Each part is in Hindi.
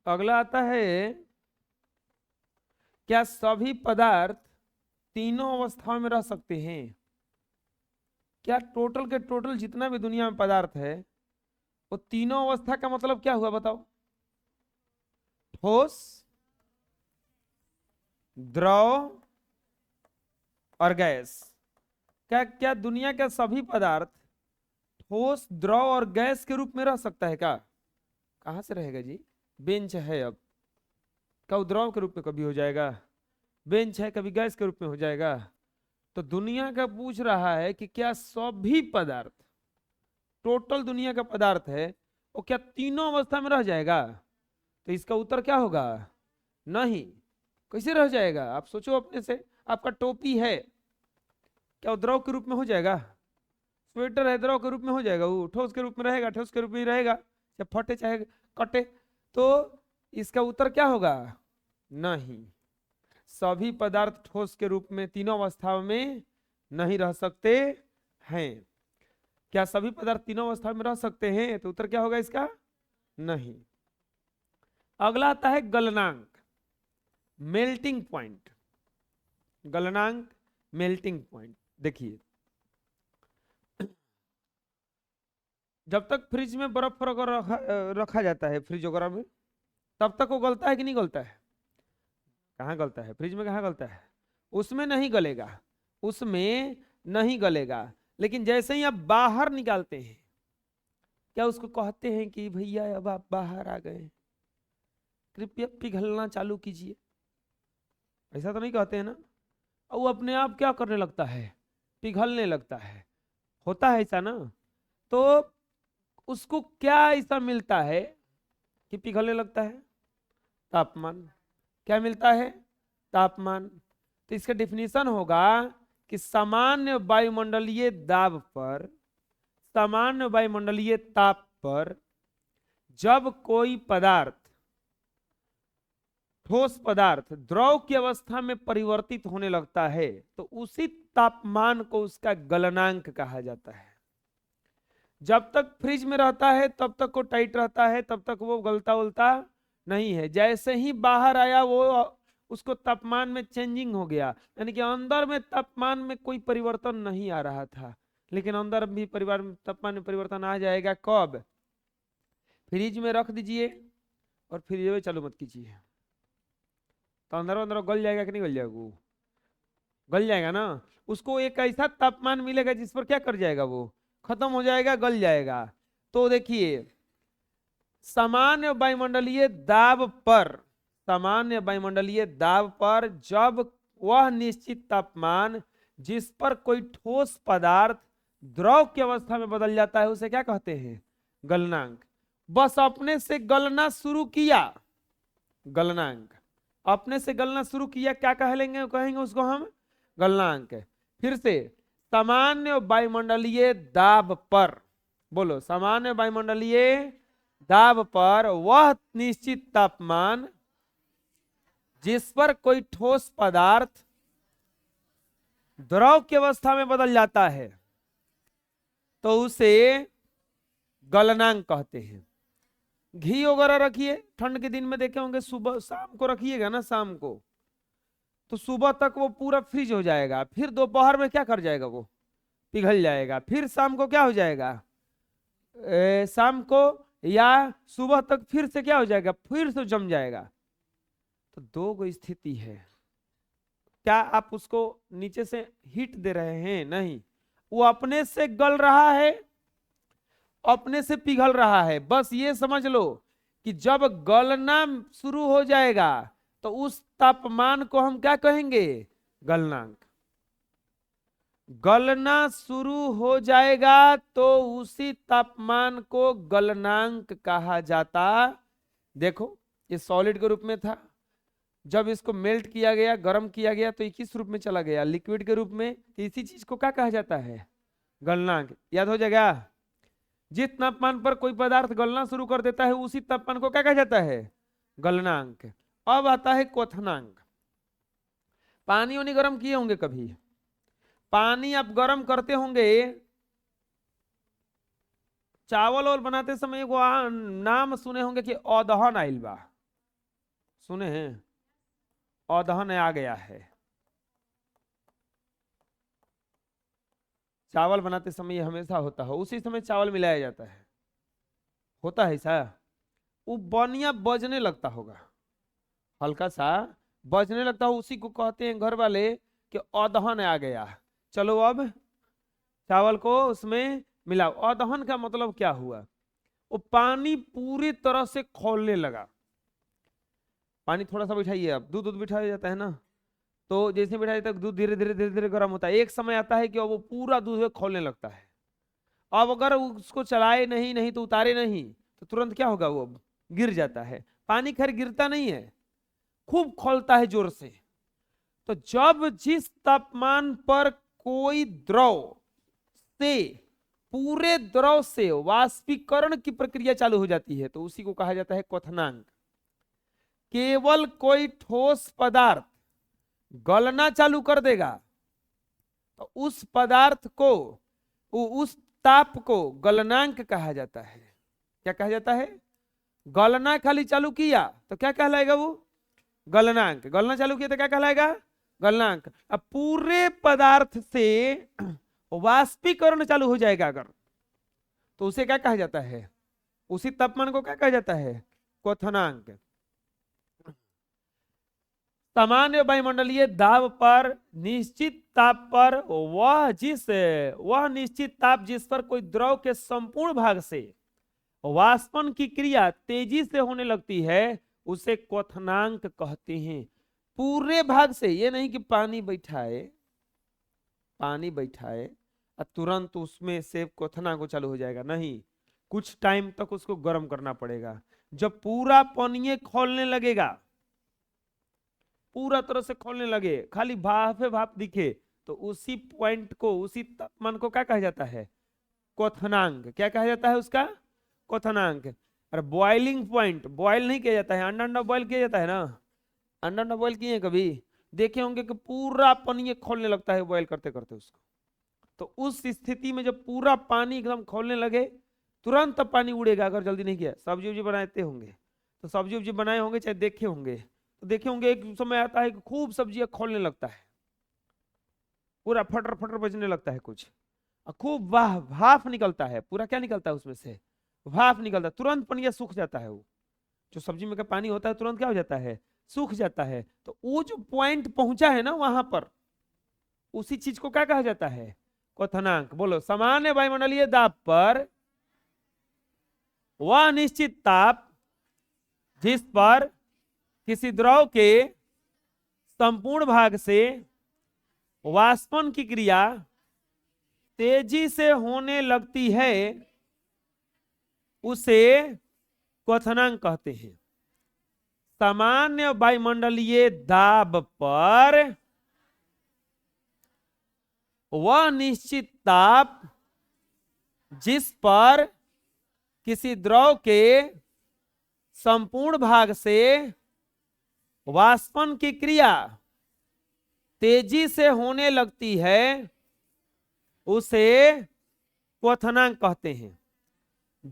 अगला आता है, क्या सभी पदार्थ तीनों अवस्थाओं में रह सकते हैं? क्या टोटल के टोटल जितना भी दुनिया में पदार्थ है वो तीनों अवस्था का मतलब क्या हुआ बताओ? ठोस, द्रव और गैस। क्या क्या दुनिया के सभी पदार्थ ठोस, द्रव और गैस के रूप में रह सकता है क्या? कहां से रहेगा जी? बेंच है, अब क्या वो द्रव के रूप में कभी हो जाएगा? बेंच है, कभी गैस के रूप में हो जाएगा? तो दुनिया का पूछ रहा है कि क्या सभी पदार्थ, टोटल दुनिया का पदार्थ है, वो क्या तीनों अवस्था में रह जाएगा? तो इसका उत्तर क्या होगा? नहीं। कैसे रह जाएगा? आप सोचो अपने से, आपका टोपी है, क्या वो द्रव के रूप में हो जाएगा? स्वेटर है, द्रव के रूप में हो जाएगा? वो ठोस के रूप में रहेगा? ठोस के रूप में ही रहेगा, चाहे फटे चाहे कटे। तो इसका उत्तर क्या होगा? नहीं। सभी पदार्थ ठोस के रूप में तीनों अवस्थाओं में नहीं रह सकते हैं। क्या सभी पदार्थ तीनों अवस्था में रह सकते हैं? तो उत्तर क्या होगा इसका? नहीं। अगला आता है गलनांक, मेल्टिंग पॉइंट। गलनांक, मेल्टिंग पॉइंट। देखिए, जब तक फ्रिज में बर्फ रखा जाता है, फ्रिज वगैरह में, तब तक वो गलता है कि नहीं गलता है? कहाँ गलता है? फ्रिज में कहाँ गलता है? उसमें नहीं गलेगा, उसमें नहीं गलेगा। लेकिन जैसे ही आप बाहर निकालते हैं, क्या उसको कहते हैं कि भैया अब आप बाहर आ गए, कृपया पिघलना चालू कीजिए? ऐसा तो नहीं कहते हैं ना? और वो अपने आप क्या करने लगता है? पिघलने लगता है। होता है ऐसा ना? तो उसको क्या ऐसा मिलता है कि पिघलने लगता है? तापमान। क्या मिलता है? तापमान। तो इसका डिफिनीशन होगा कि सामान्य वायुमंडलीय दाब पर, सामान्य वायुमंडलीय ताप पर जब कोई पदार्थ, ठोस पदार्थ द्रव की अवस्था में परिवर्तित होने लगता है, तो उसी तापमान को उसका गलनांक कहा जाता है। जब तक फ्रिज में रहता है तब तक वो टाइट रहता है, तब तक वो गलता उलता नहीं है। जैसे ही बाहर आया वो उसको तापमान में चेंजिंग हो गया, यानी कि अंदर में तापमान में कोई परिवर्तन नहीं आ रहा था, लेकिन अंदर भी परिवार में तापमान में परिवर्तन आ जाएगा। कब? फ्रिज में रख दीजिए और फ्रिज में चालू मत कीजिए, तो अंदर अंदर गल जाएगा कि नहीं गल जाएगा? वो गल जाएगा ना। उसको एक ऐसा तापमान मिलेगा जिस पर क्या कर जाएगा, वो खत्म हो जाएगा, गल जाएगा। तो देखिए, सामान्य वायुमंडलीय दाब पर, सामान्य वायुमंडलीय दाब पर जब वह निश्चित तापमान जिस पर कोई ठोस पदार्थ द्रव की अवस्था में बदल जाता है, उसे क्या कहते हैं? गलनांक। बस अपने से गलना शुरू किया, गलनांक। अपने से गलना शुरू किया, क्या कह लेंगे? कहेंगे उसको हम गलनांक। फिर से, सामान्य वायुमंडलीय दाब पर, बोलो, सामान्य वायुमंडलीय दाब पर वह निश्चित तापमान जिस पर कोई ठोस पदार्थ द्रव की अवस्था में बदल जाता है, तो उसे गलनांक कहते हैं। घी वगैरह रखिए, ठंड के दिन में देखे होंगे, सुबह शाम को रखिएगा ना, शाम को, तो सुबह तक वो पूरा फ्रीज हो जाएगा, फिर दोपहर में क्या कर जाएगा? वो पिघल जाएगा, फिर शाम को क्या हो जाएगा? शाम को या सुबह तक फिर से क्या हो जाएगा? फिर से जम जाएगा। तो दो गो स्थिति है। क्या आप उसको नीचे से हीट दे रहे हैं? नहीं, वो अपने से गल रहा है, अपने से पिघल रहा है। बस ये समझ लो कि जब गलना शुरू हो जाएगा तो उस तापमान को हम क्या कहेंगे? गलनांक। गलना शुरू हो जाएगा तो उसी तापमान को गलनांक कहा जाता। देखो, ये सॉलिड के रूप में था, जब इसको मेल्ट किया गया, गर्म किया गया, तो किस रूप में चला गया? लिक्विड के रूप में। इसी चीज को क्या कहा जाता है? गलनांक। याद हो जाएगा? जिस तापमान पर कोई पदार्थ गलना शुरू कर देता है उसी तापमान को क्या कहा जाता है? गलनांक। अब आता है क्वथनांक। पानी वानी गर्म किए होंगे कभी? पानी आप गर्म करते होंगे, चावल और बनाते समय एगो नाम सुने होंगे कि अदहन आइल बा। सुने हैं? औदहन आ गया है। चावल बनाते समय ये हमेशा होता है, उसी समय चावल मिलाया जाता है, होता है ऐसा। वो बनिया बजने लगता होगा, हल्का सा बजने लगता हो, उसी को कहते हैं घर वाले कि औदहन आ गया। चलो अब चावल को उसमें मिलाओ। औदहन का मतलब क्या हुआ? वो पानी पूरी तरह से खौलने लगा। पानी थोड़ा सा बिठाइए, आप दूध दूध बिठाया जाता है ना, तो जैसे बिठाया जाता है दूध धीरे धीरे धीरे धीरे गर्म होता है, एक समय आता है कि वो पूरा दूध खौलने लगता है। अब अगर उसको चलाए नहीं, नहीं तो उतारे नहीं, तो तुरंत क्या होगा, वो गिर जाता है। पानी खैर गिरता नहीं है, खूब खौलता है जोर से। तो जब जिस तापमान पर कोई द्रव से पूरे द्रव से वाष्पीकरण की प्रक्रिया चालू हो जाती है, तो उसी को कहा जाता है क्वथनांक। केवल कोई ठोस पदार्थ गलना चालू कर देगा तो उस पदार्थ को, उस ताप को गलनांक कहा जाता है। क्या कहा जाता है? गलना खाली चालू किया तो क्या कहलाएगा? वो गलनांक। गलना चालू किया तो क्या कहलाएगा? गलनांक। अब पूरे पदार्थ से वाष्पीकरण चालू हो जाएगा अगर, तो उसे क्या कहा जाता है? उसी तापमान को क्या कहा जाता है? क्वथनांक। सामान्य वायुमंडलीय दाब पर निश्चित ताप पर वह निश्चित ताप जिस पर कोई द्रव के संपूर्ण भाग से वाष्पन की क्रिया तेजी से होने लगती है उसे क्वथनांक कहते हैं। पूरे भाग से, ये नहीं कि पानी बैठाए और तुरंत उसमें से क्वथनांक चालू हो जाएगा, नहीं, कुछ टाइम तक उसको गर्म करना पड़ेगा। जब पूरा पानी खौलने लगेगा, पूरा तरह से खोलने लगे, खाली भाप दिखे, तो उसी पॉइंट को, उसी तापमान को क्या कहा जाता है? क्वथनांक। क्या कहा जाता है उसका? क्वथनांक। और बॉइलिंग पॉइंट, बॉयल नहीं किया जाता है, अंडा अंडा बॉयल किया जाता है ना, अंडा अंडा बॉयल किए कभी? देखे होंगे कि पूरा पानी खोलने लगता है बॉयल करते करते उसको। तो उस स्थिति में जब पूरा पानी एकदम खोलने लगे, तुरंत तब पानी उड़ेगा अगर जल्दी नहीं किया। सब्जी उब्जी बनाते होंगे तो सब्जी उब्जी बनाए होंगे, चाहे देखे होंगे तो देखे होंगे, एक समय आता है कि खूब सब्जियां खोलने लगता है, पूरा फटर फटर बजने लगता है कुछ, और खूब वाह भाप निकलता है, पूरा क्या निकलता है उसमें से? भाप निकलता है, तुरंत पनिया सूख जाता है। वो जो सब्जी में का पानी होता है तुरंत क्या हो जाता है? सूख जाता है। तो वो जो पॉइंट पहुंचा है ना वहां पर, उसी चीज को क्या कहा जाता है? क्वथनांक। बोलो, सामान्य वायुमंडलीय दाब पर वह निश्चित ताप जिस पर किसी द्रव के संपूर्ण भाग से वाष्पन की क्रिया तेजी से होने लगती है उसे क्वथनांक कहते हैं। सामान्य वायुमंडलीय दाब पर वह निश्चित ताप जिस पर किसी द्रव के संपूर्ण भाग से वाष्पन की क्रिया तेजी से होने लगती है उसे क्वथनांक कहते हैं।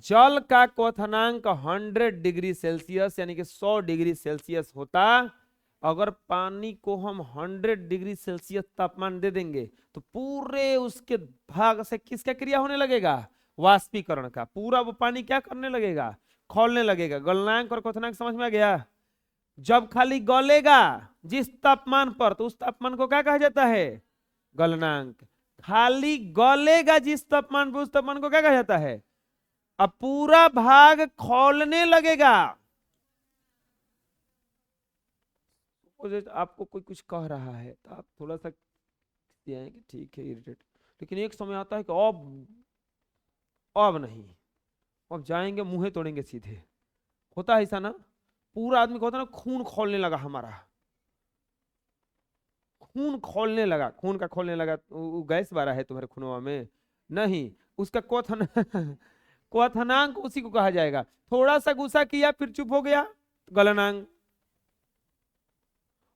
जल का क्वथनांक 100 डिग्री सेल्सियस यानी कि 100 डिग्री सेल्सियस होता। अगर पानी को हम 100 डिग्री सेल्सियस तापमान दे देंगे तो पूरे उसके भाग से किसका क्रिया होने लगेगा? वाष्पीकरण का। पूरा वो पानी क्या करने लगेगा? खौलने लगेगा। गलनांक और क्वथनांक समझ में आ गया? जब खाली गलेगा जिस तापमान पर, तो उस तापमान को क्या कहा जाता है? गलनांक। खाली गलेगा जिस तापमान पर, उस तापमान को क्या कहा जाता है? अब पूरा भाग खौलने लगेगा। आपको कोई कुछ कह रहा है तो आप थोड़ा सा कि ठीक है इरिटेट, लेकिन एक समय आता है कि अब नहीं, अब जाएंगे मुंह तोड़ेंगे सीधे। होता है ऐसा ना? पूरा आदमी को होता है ना, खून खोलने लगा, हमारा खून खोलने लगा, खून का खोलने लगा, गैस बारा है तुम्हारे खूनवा में? नहीं, उसका क्वथन क्वथनांक उसी को कहा जाएगा। थोड़ा सा गुस्सा किया फिर चुप हो गया, गलनांक।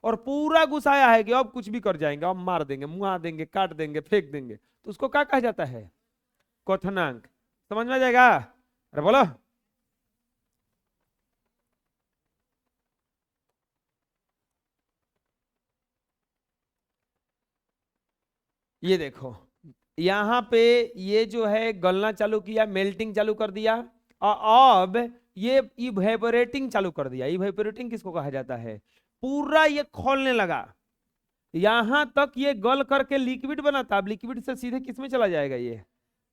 और पूरा गुस्साया है कि अब कुछ भी कर जाएंगे, अब मार देंगे, मुआ देंगे, काट देंगे, फेंक देंगे, तो उसको क्या कहा जाता है? क्वथनांक। समझ में आ जाएगा? अरे बोलो। ये देखो यहाँ पे ये जो है गलना चालू किया, मेल्टिंग चालू कर दिया, और अब ये इवेपोरेटिंग चालू कर दिया। इवेपोरेटिंग किसको कहा जाता है? पूरा ये खोलने लगा, यहां तक ये गल करके लिक्विड बना था। अब लिक्विड से सीधे किस में चला जाएगा? ये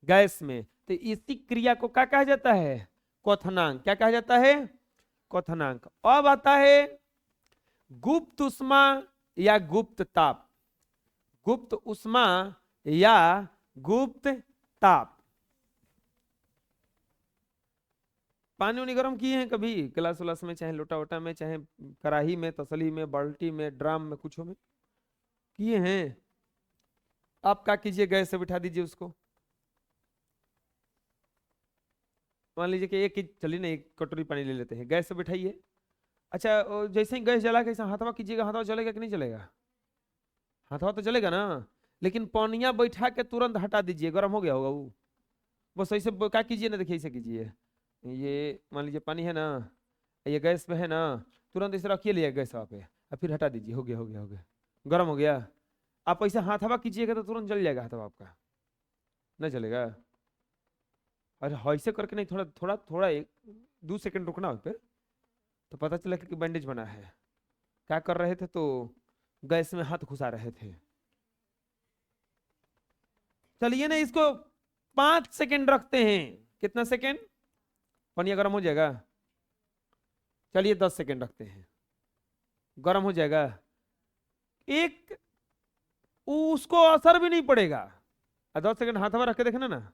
गैस में। तो इसी क्रिया को क्या कहा जाता है? क्वथनांक। क्या कहा जाता है? क्वथनांक। अब आता है गुप्त उष्मा या गुप्त ताप। गुप्त उष्मा या गुप्त ताप। पानी उनी गर्म किए हैं कभी गिलास उलास में, चाहे लोटा वोटा में, चाहे कढ़ाई में, तसली में, बाल्टी में, ड्राम में, कुछ में किए हैं? आप क्या कीजिए, गैस से बिठा दीजिए उसको। मान लीजिए कि एक चलिए ना, एक कटोरी पानी ले लेते हैं, गैस से बिठाइए। अच्छा, जैसे ही गैस जला के हाथवा कीजिएगा, हाथवा चलेगा कि नहीं चलेगा? हाथवा तो चलेगा ना, लेकिन पानिया बैठा के तुरंत हटा दीजिए, गर्म हो गया होगा वो। बस ऐसे क्या कीजिए ना, देखिए ऐसे कीजिए। ये मान लीजिए पानी है ना, ये गैस पे है ना, तुरंत इसे रखिए लिया गैस पे, और फिर हटा दीजिए। हो गया हो गया हो गया, गर्म हो गया। आप ऐसे हाथ हवा कीजिएगा तो तुरंत जल जाएगा हाथ आपका, नहीं चलेगा। अरे ऐसे करके नहीं, थोड़ा थोड़ा थोड़ा 1-2 सेकंड रुकना उस पर, तो पता चला कि बैंडेज बना है। क्या कर रहे थे? तो गैस में हाथ घुसा रहे थे। चलिए ना, इसको 5 सेकंड रखते हैं। कितना सेकंड? पानी गर्म हो जाएगा। चलिए 10 सेकंड रखते हैं, गर्म हो जाएगा। एक उसको असर भी नहीं पड़ेगा। 10 सेकंड हाथवा रख के देखना ना,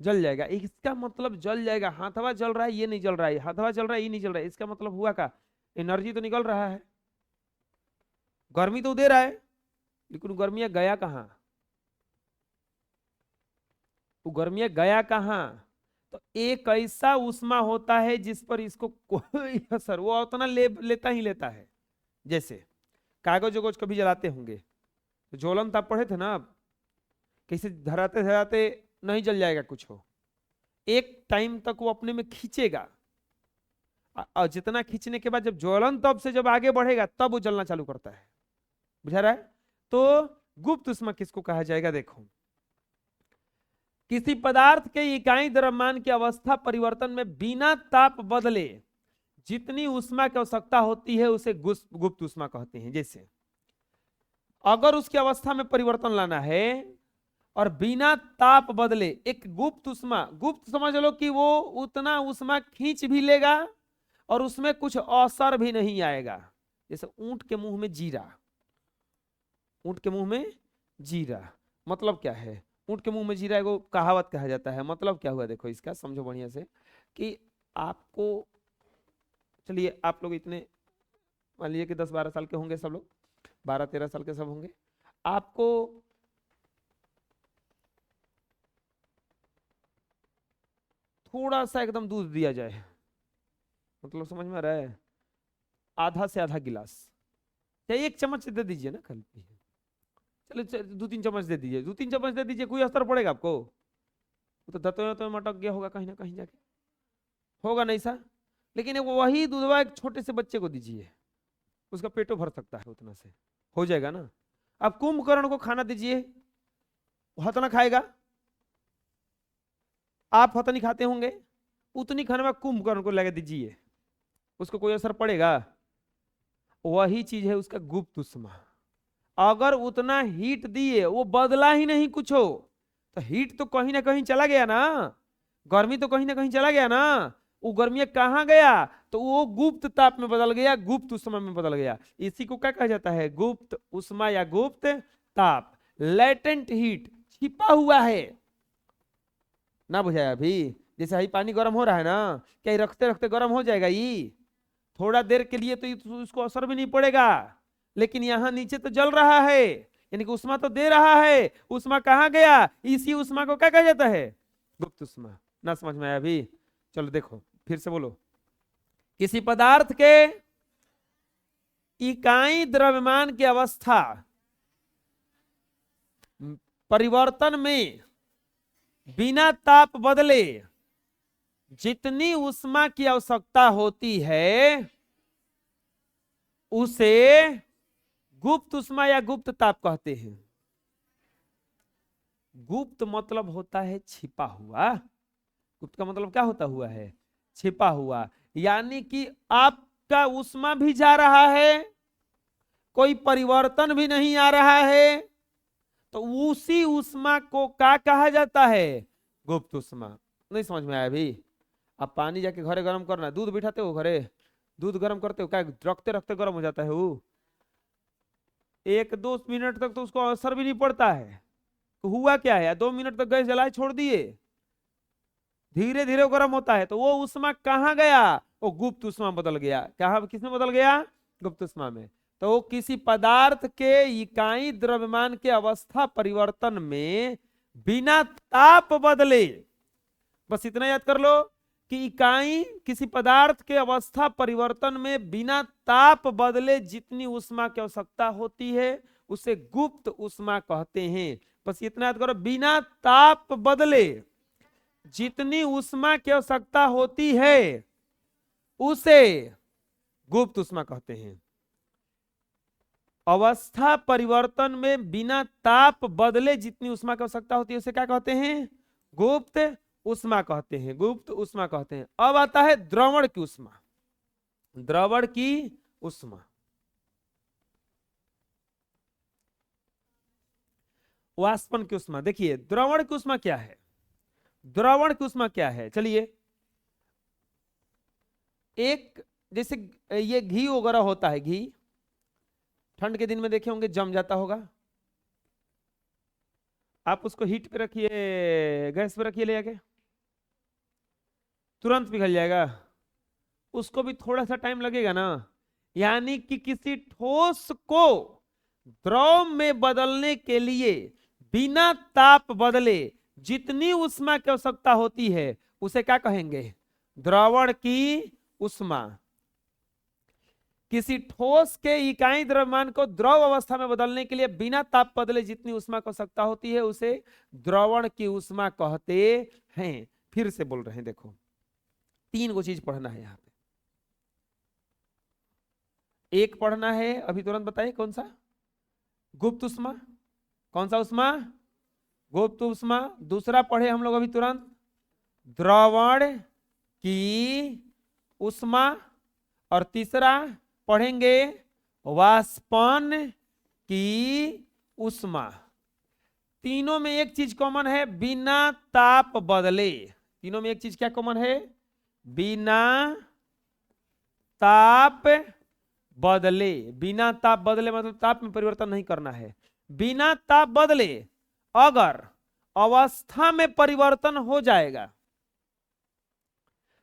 जल जाएगा। इसका मतलब जल जाएगा। हाथवा जल रहा है, ये नहीं जल रहा है, हाथवा जल रहा है, ये नहीं जल रहा है। इसका मतलब हुआ का एनर्जी तो निकल रहा है, गर्मी तो दे रहा है, लेकिन गर्मियां गया कहां? वो गर्मियां गया कहां? तो एक ऐसा उष्मा होता है जिस पर इसको कोई असर, वो उतना लेता ही लेता है। जैसे कागज वगज कभी जलाते होंगे तो ज्वलन ताप पढ़े थे ना आप, कैसे धराते धराते नहीं जल जाएगा कुछ हो, एक टाइम तक वो अपने में खींचेगा, और जितना खींचने के बाद जब ज्वलन तब से जब आगे बढ़ेगा तब वो जलना चालू करता है। बुझा रहा है? तो गुप्त उष्मा किसको कहा जाएगा? देखो, किसी पदार्थ के इकाई द्रव्यमान की अवस्था परिवर्तन में बिना ताप बदले जितनी उष्मा की आवश्यकता होती है उसे गुप्त उष्मा कहते हैं। जैसे अगर उसकी अवस्था में परिवर्तन लाना है और बिना ताप बदले एक गुप्त उष्मा, गुप्त समझ लो कि वो उतना उष्मा खींच भी लेगा और उसमें कुछ असर भी नहीं आएगा। जैसे ऊंट के मुंह में जीरा, ऊंट के मुंह में जीरा मतलब क्या है? ऊंट के मुंह में जीरा को कहावत कहा जाता है। मतलब क्या हुआ देखो इसका, समझो बढ़िया से कि आपको, चलिए आप लोग इतने मान लीजिए कि 10-12 साल के होंगे सब लोग, 12-13 साल के सब होंगे। आपको थोड़ा सा एकदम दूध दिया जाए, मतलब समझ में आ रहा है, आधा से आधा गिलास, चाहे 1 चम्मच दे दीजिए ना, कल चलो 2-3 चम्मच दे दीजिए, 2-3 चम्मच दे दीजिए, कोई असर पड़ेगा आपको? तो दतों तो मटक गया होगा कहीं ना कहीं जाके, होगा नहीं सा। लेकिन वही दूधवा एक छोटे से बच्चे को दीजिए, उसका पेटो भर सकता है, उतना से हो जाएगा ना। अब कुंभकर्ण को खाना दीजिए, हतना खाएगा? आप हतनी खाते होंगे, उतनी खाने में कुंभकर्ण को लगा दीजिए, उसको कोई असर पड़ेगा? वही चीज है उसका गुप्त उष्मा। अगर उतना हीट दिए, वो बदला ही नहीं कुछ हो, तो हीट तो कहीं ना कहीं चला गया ना, गर्मी तो कहीं ना कहीं चला गया ना। वो गर्मी कहाँ गया? तो वो गुप्त ताप में बदल गया, गुप्त उष्मा में बदल गया। इसी को क्या कहा जाता है? गुप्त उष्मा या गुप्त ताप। लेटेंट हीट, छिपा हुआ है ना, बुझाया अभी? जैसे ही पानी गर्म हो रहा है ना, क्या रखते रखते गर्म हो जाएगा? ये थोड़ा देर के लिए तो उसको असर भी नहीं पड़ेगा, लेकिन यहां नीचे तो जल रहा है, यानी कि उष्मा तो दे रहा है। उष्मा कहाँ गया? इसी उष्मा को क्या कहा जाता है? गुप्त उष्मा। ना समझ में आया अभी? चलो देखो फिर से बोलो। किसी पदार्थ के इकाई द्रव्यमान की अवस्था परिवर्तन में बिना ताप बदले जितनी उष्मा की आवश्यकता होती है उसे गुप्त उष्मा या गुप्त ताप कहते हैं। गुप्त मतलब होता है छिपा हुआ। गुप्त का मतलब क्या होता हुआ है? छिपा हुआ। यानी कि आपका ऊष्मा भी जा रहा है, कोई परिवर्तन भी नहीं आ रहा है, तो उसी ऊष्मा को क्या कहा जाता है? गुप्त ऊष्मा। नहीं समझ में आया अभी? आप पानी जाके घरे गर्म करना, दूध बिठाते हो घरे, दूध गर्म करते हो, क्या रखते रखते गर्म हो जाता है वो? 1-2 मिनट तक तो उसको असर भी नहीं पड़ता है। तो हुआ क्या है, 2 मिनट तक गैस जलाए छोड़ दिए, धीरे धीरे गर्म होता है, तो वो ऊष्मा कहाँ गया? वो गुप्त ऊष्मा बदल गया। कहाँ, किसमें बदल गया? गुप्त ऊष्मा में। तो वो किसी पदार्थ के इकाई द्रव्यमान के अवस्था परिवर्तन में बिना ताप बदले, बस इतना याद कर लो कि इकाई किसी पदार्थ के अवस्था परिवर्तन में बिना ताप बदले जितनी ऊष्मा की आवश्यकता होती है उसे गुप्त ऊष्मा कहते हैं। बस इतना याद करो, बिना ताप बदले जितनी ऊष्मा की आवश्यकता होती है उसे गुप्त ऊष्मा कहते हैं। अवस्था परिवर्तन में बिना ताप बदले जितनी ऊष्मा की आवश्यकता होती है उसे क्या कहते हैं? गुप्त ऊष्मा कहते हैं। गुप्त ऊष्मा कहते हैं। अब आता है द्रवण की ऊष्मा। द्रवण की ऊष्मा, वाष्पन की ऊष्मा। देखिए द्रवण की ऊष्मा क्या है? द्रवण की ऊष्मा क्या है? चलिए, एक जैसे ये घी वगैरह होता है, घी ठंड के दिन में देखे होंगे जम जाता होगा। आप उसको हीट पे रखिए, गैस पे रखिए ले जाके, तुरंत पिघल जाएगा। उसको भी थोड़ा सा टाइम लगेगा ना। यानी कि किसी ठोस को द्रव में बदलने के लिए बिना ताप बदले जितनी ऊष्मा की आवश्यकता होती है उसे क्या कहेंगे? द्रवण की ऊष्मा। किसी ठोस के इकाई द्रव्यमान को द्रव अवस्था में बदलने के लिए बिना ताप बदले जितनी ऊष्मा की आवश्यकता होती है उसे द्रवण की ऊष्मा कहते हैं। फिर से बोल रहे हैं, देखो 3 गो चीज पढ़ना है यहाँ पे। एक पढ़ना है अभी तुरंत, बताइए कौन सा? गुप्त ऊष्मा। कौन सा ऊष्मा? गुप्त ऊष्मा। दूसरा पढ़े हम लोग अभी तुरंत, द्रवण की ऊष्मा। और तीसरा पढ़ेंगे वाष्पन की ऊष्मा। तीनों में एक चीज कॉमन है, बिना ताप बदले। तीनों में एक चीज क्या कॉमन है? बिना ताप बदले। बिना ताप बदले मतलब ताप में परिवर्तन नहीं करना है। बिना ताप बदले अगर अवस्था में परिवर्तन हो जाएगा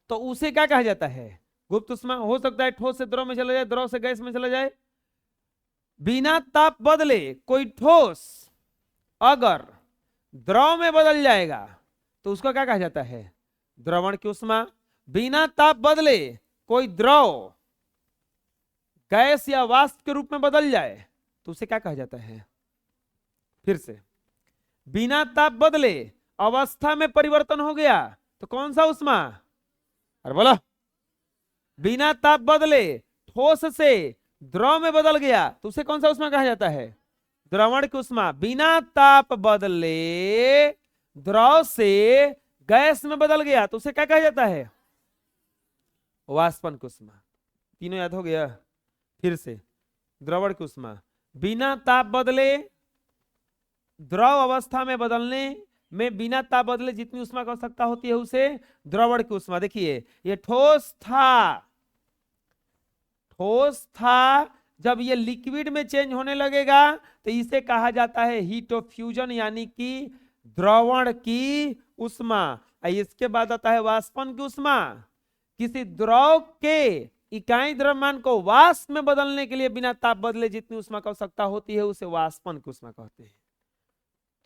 तो उसे क्या कहा जाता है? गुप्त ऊष्मा। हो सकता है ठोस से द्रव में चला जाए, द्रव से गैस में चला जाए। बिना ताप बदले कोई ठोस अगर द्रव में बदल जाएगा तो उसको क्या कहा जाता है? द्रवण की ऊष्मा। बिना ताप बदले कोई द्रव गैस या वाष्प के रूप में बदल जाए तो उसे क्या कहा जाता है? फिर से, बिना ताप बदले अवस्था में परिवर्तन हो गया तो कौन सा ऊष्मा? अरे बोलो। बिना ताप बदले ठोस से द्रव में बदल गया तो उसे कौन सा ऊष्मा कहा जाता है? द्रवण की ऊष्मा। बिना ताप बदले द्रव से गैस में बदल गया तो उसे क्या कहा जाता है? वाष्पन की ऊष्मा। तीनों याद हो गया? फिर से, द्रवण की ऊष्मा, बिना ताप बदले द्रव अवस्था में बदलने में बिना ताप बदले जितनी ऊष्मा की आवश्यकता होती है उसे द्रवण की ऊष्मा। देखिए ये ठोस था, ठोस था, जब ये लिक्विड में चेंज होने लगेगा तो इसे कहा जाता है हीट ऑफ फ्यूजन, यानी कि द्रवण की ऊष्मा। इसके बाद आता है वाष्पन की ऊष्मा। किसी द्रव के इकाई द्रव्यमान को वाष्प में बदलने के लिए बिना ताप बदले जितनी ऊष्मा की आवश्यकता होती है उसे वाष्पन की ऊष्मा कहते हैं।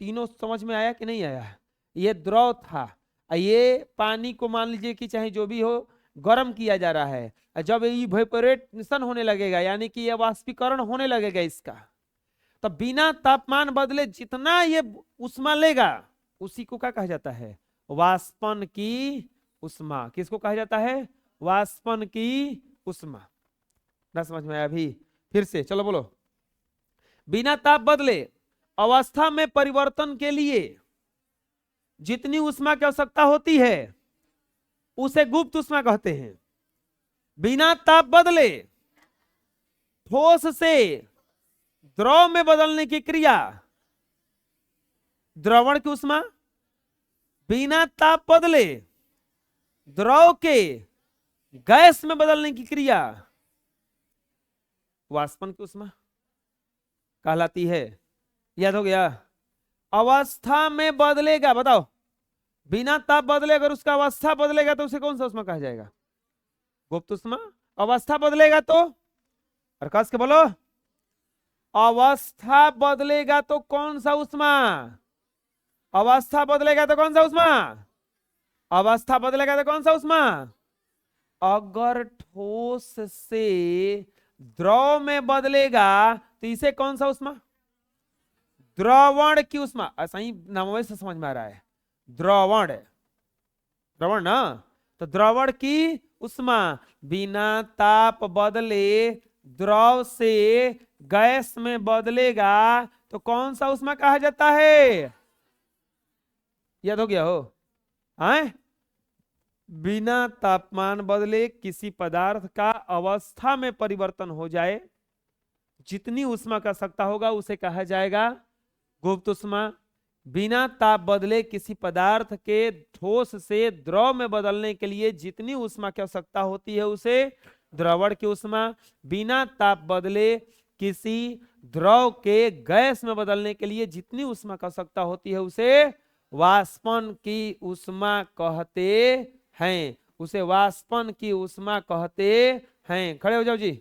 तीनों समझ में आया कि नहीं आया? ये द्रव था, ये पानी को मान लीजिए कि चाहे जो भी हो गर्म किया जा रहा है, जब इवेपोरेशन होने लगेगा यानी कि यह वाष्पीकरण होने लगेगा इसका, तो बिना तापमान बदले जितना ये ऊष्मा लेगा उसी को क्या कहा जाता है? वाष्पन की ऊष्मा। किसको कहा जाता है? वाष्पन की ऊष्मा। ना समझ में आया अभी? फिर से चलो बोलो, बिना ताप बदले अवस्था में परिवर्तन के लिए जितनी ऊष्मा की आवश्यकता होती है उसे गुप्त ऊष्मा कहते हैं। बिना ताप बदले ठोस से द्रव में बदलने की क्रिया द्रवण की ऊष्मा, बिना ताप बदले द्रव के गैस में बदलने की क्रिया वाष्पन की ऊष्मा कहलाती है। याद हो गया? अवस्था में बदलेगा, बताओ, बिना ताप बदले अगर उसका अवस्था बदलेगा तो उसे कौन सा ऊष्मा कहा जाएगा? गुप्त ऊष्मा। अवस्था बदलेगा तो, प्रकाश के बोलो, अवस्था बदलेगा तो कौन सा ऊष्मा? अवस्था बदलेगा तो कौन सा ऊष्मा? अवस्था बदलेगा तो कौन सा ऊष्मा? अगर ठोस से द्रव में बदलेगा तो इसे कौन सा ऊष्मा? द्रवण की ऊष्मा। ऐसा ही नामों से समझ में आ रहा है, द्रवण, द्रवण ना, तो द्रवण की ऊष्मा बिना ताप बदले द्रव से गैस में बदलेगा तो कौन सा ऊष्मा कहा जाता है? याद हो गया हो? आए? बिना तापमान बदले किसी पदार्थ का अवस्था में परिवर्तन हो जाए, जितनी ऊष्मा का आवश्यकता होगा उसे कहा जाएगा गुप्त ऊष्मा। बिना ताप बदले किसी पदार्थ के ठोस से द्रव में बदलने के लिए जितनी ऊष्मा की आवश्यकता होती है उसे द्रवण की ऊष्मा। बिना ताप बदले किसी द्रव के गैस में बदलने के लिए जितनी ऊष्मा की आवश्यकता होती है उसे वाष्पन की ऊष्मा कहते हैं, उसे वाष्पन की ऊष्मा कहते हैं। खड़े हो जाओ जी।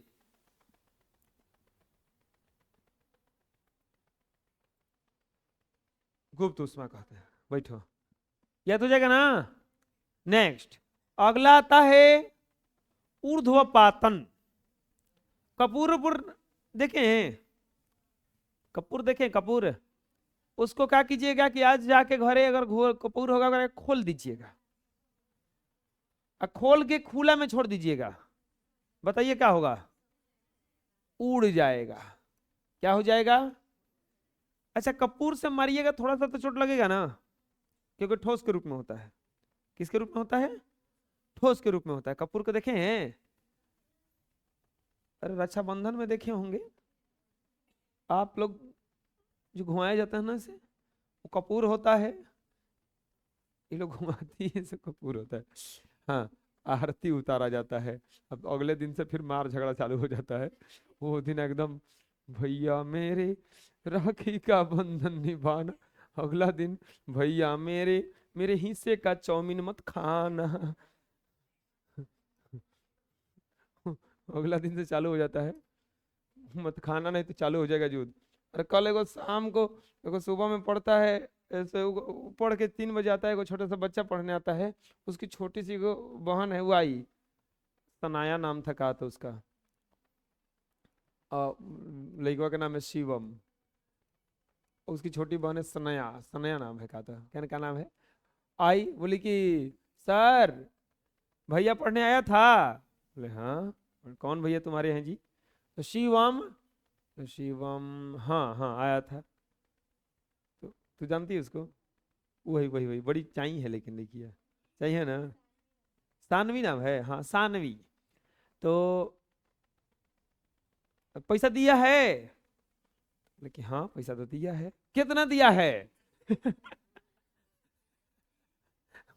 गुप्त ऊष्मा कहते हैं। बैठो, याद हो जाएगा ना? नेक्स्ट, अगला आता है ऊर्ध्वपातन। कपूर देखें, कपूर देखें, कपूर, उसको क्या कीजिएगा कि आज जाके घरे अगर कपूर होगा अगर खोल दीजिएगा, खोल के खुला में छोड़ दीजिएगा, बताइए क्या होगा? उड़ जाएगा। क्या हो जाएगा? अच्छा, कपूर से मारिएगा थोड़ा सा तो चोट लगेगा ना, क्योंकि ठोस के रूप में होता है। किसके रूप में होता है? ठोस के रूप में होता है। कपूर को देखे हैं? अरे रक्षाबंधन में देखे होंगे आप लोग, जो घुमाया जाता है ना से, वो कपूर होता है। ये लोग घुमाती है, से कपूर होता है। हाँ, आरती उतारा जाता है। अब अगले दिन से फिर मार झगड़ा चालू हो जाता है। वो दिन एकदम भैया मेरे राखी का बंधन निभाना, अगला दिन भैया मेरे मेरे हिस्से का चाउमीन मत खाना। अगला दिन से चालू हो जाता है, मत खाना नहीं तो चालू हो जाएगा युद्ध। अरे कल एगो शाम को, एगो सुबह में पढ़ता है, ऐसे पढ़ के 3 बजे आता है, एगो छोटा सा बच्चा पढ़ने आता है, उसकी छोटी सी एगो बहन है, वो आई, सनाया नाम था, कहा था उसका, लड़का का नाम है शिवम, उसकी छोटी बहन है सनया, सनया नाम है, कहा था, कहने का नाम है। आई, बोली कि सर भैया पढ़ने आया था। बोले हाँ। कौन भैया तुम्हारे हैं जी? तो शिवम। तो शिवम, हाँ हाँ आया था। तो तू जानती है उसको? वही वही वही, बड़ी चाई है लेकिन देखिए, चाई है ना, सानवी नाम है, हाँ सानवी। तो पैसा दिया है? लेकिन हाँ पैसा तो दिया है। कितना दिया है?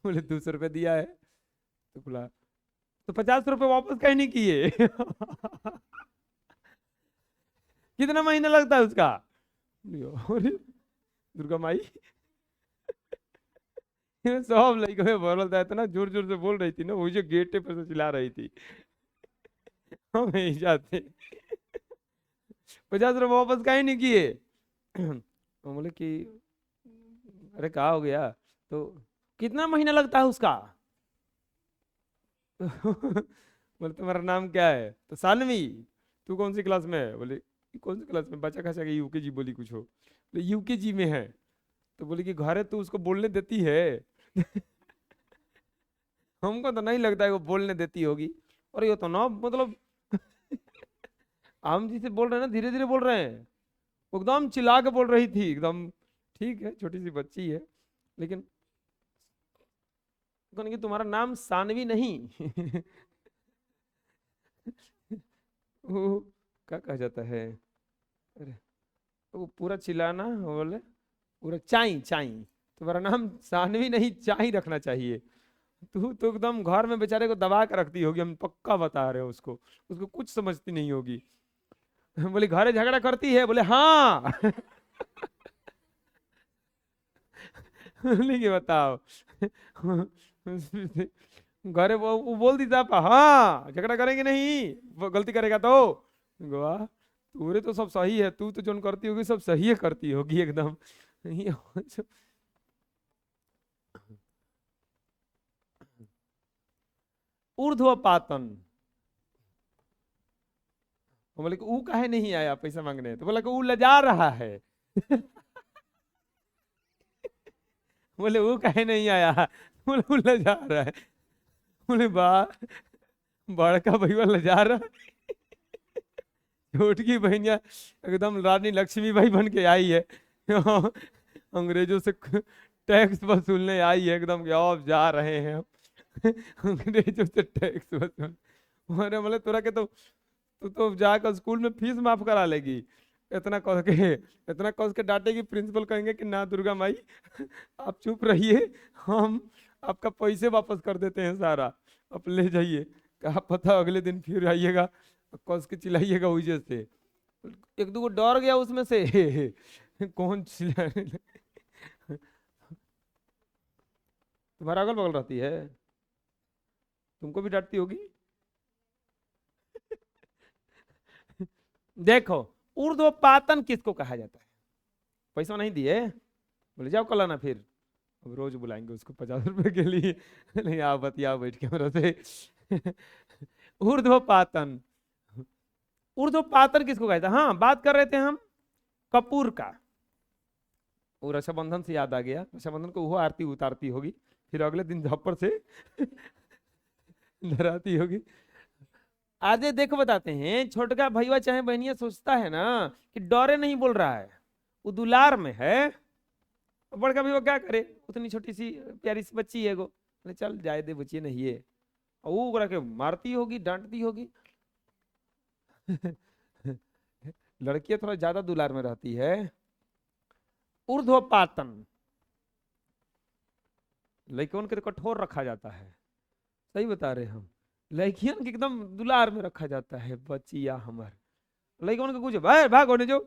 बोले 200 रुपये दिया है। तो बोला तो 50 रुपये वापस कहीं नहीं किए। कितना महीना लगता है उसका? अरे दुर्गा माई, सब लड़के में बोल रहा था ना, जोर जोर से बोल रही थी ना, वो जो गेट पर से चिल्ला रही थी। हम नहीं जाते। 50 रुपये वापस कहीं नहीं किए। तो बोले कि अरे कहा हो गया? तो कितना महीना लगता है उसका? बोले तुम्हारा नाम क्या है? तो सानवी। तू कौन सी क्लास में है? बोले कौन सी क्लास में? बच्चा खचा के यूकेजी बोली कुछ हो, तो यूकेजी में है। तो बोले कि घर है तो उसको बोलने देती है? हमको तो नहीं लगता है वो बोलने देती होगी। और ये तो ना मतलब हम जिसे बोल रहे हैं ना, धीरे धीरे बोल रहे हैं, वो एकदम चिल्ला के बोल रही थी एकदम। ठीक है, छोटी सी बच्ची है, लेकिन कहने कि तुम्हारा नाम सानवी नहीं वो क्या कहा जाता है, अरे वो पूरा चिल्लाना, बोले पूरा चाई चाई, तुम्हारा नाम सानवी नहीं चाई रखना चाहिए। तू तो एकदम घर में बेचारे को दबा के रखती होगी, हम पक्का बता रहे हैं उसको, उसको कुछ समझती नहीं होगी। बोले घरे झगड़ा करती है, बोले हाँ बोले कि बताओ घरे वो बोल दी था, हाँ झगड़ा करेंगे नहीं, वो गलती करेगा तो। वाह, पूरे तो सब सही है, तू तो जो करती होगी सब सही है करती होगी एकदम ऊर्ध्वपातन। तो बोले कि ऊ काहे नहीं आया पैसा मांगने, तो बोला कि ऊ लजा रहा है बोले वो काहे नहीं आया, बोले वो लजा रहा है। बोले वाह, बड़का भैया लजा रहा है, छोटकी बहनिया एकदम रानी लक्ष्मीबाई बन के आई है अंग्रेजों से टैक्स वसूलने आई है एकदम, कि अब जा रहे हैं अंग्रेजों से टैक्स वसूल। अरे बोले तोरा के तो, तू तो जाकर स्कूल में फीस माफ करा लेगी, इतना कह के, इतना कस के डांटेगी, प्रिंसिपल कहेंगे कि ना दुर्गा माई आप चुप रहिए, हम आपका पैसे वापस कर देते हैं सारा, आप ले जाइए, क्या पता अगले दिन फिर आइएगा, कस के चिल्लाइएगा वजह से। एक दो को डर गया उसमें से कौन चिल्लाने लगे। तुम्हारा अगल बगल रहती है, तुमको भी डांटती होगी देखो ऊर्ध्वपातन किसको कहा जाता है, पैसा नहीं दिए, बोले जाओ कल आना, फिर अब रोज बुलाएंगे उसको 50 रुपए के लिए नहीं आओ बतियाओ बैठ के मेरे से ऊर्ध्वपातन, ऊर्ध्वपातन किसको कहा जाता है। हाँ बात कर रहे थे हम कपूर का, वो रक्षाबंधन से याद आ गया, रक्षाबंधन को वो आरती उतारती होगी, फिर अगले दिन झप्पर से डराती होगी। आजे देखो बताते हैं, छोटका भैया चाहे बहनिया सोचता है ना कि डरे नहीं बोल रहा है, वो दुलार में है, बड़का भैया क्या करे, उतनी छोटी सी प्यारी सी बच्ची है, वो चल जाए दे बच्ची नहीं है, वो ओकरा के मारती होगी डांटती होगी लड़कियां थोड़ा ज्यादा दुलार में रहती है। ऊर्ध्वपातन, लड़कियों के कठोर रखा जाता है, सही बता रहे हम, लड़कियों के एकदम दुलार में रखा जाता है, बचिया हमार, लड़कियों के कुछ भाई भाग होने जो